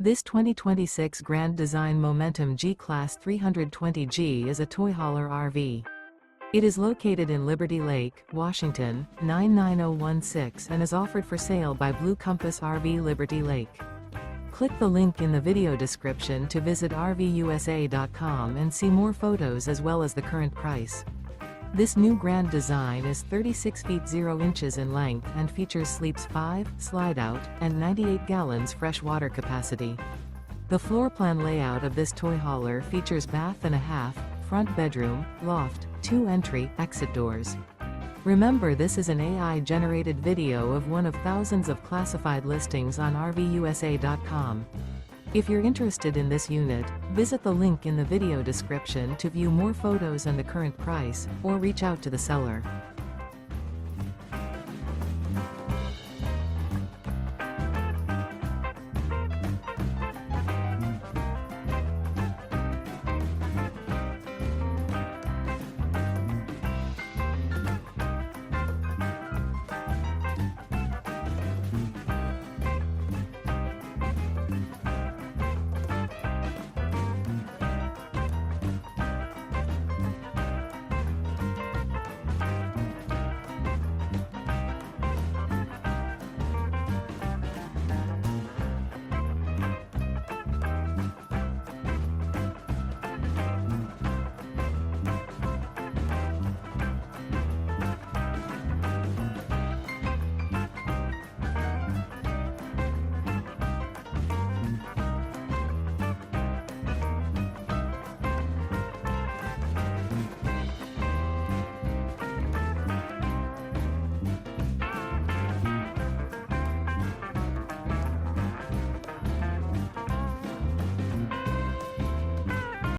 This 2026 Grand Design Momentum G-Class 320G is a toy hauler RV. It is located in Liberty Lake, Washington, 99016 and is offered for sale by Blue Compass RV Liberty Lake. Click the link in the video description to visit RVUSA.com and see more photos as well as the current price. This new grand design is 36 feet 0 inches in length and features sleeps 5, slide-out, and 98 gallons fresh water capacity. The floor plan layout of this toy hauler features bath and a half, front bedroom, loft, 2 entry, exit doors. Remember, this is an AI-generated video of one of thousands of classified listings on RVUSA.com. If you're interested in this unit, visit the link in the video description to view more photos and the current price, or reach out to the seller.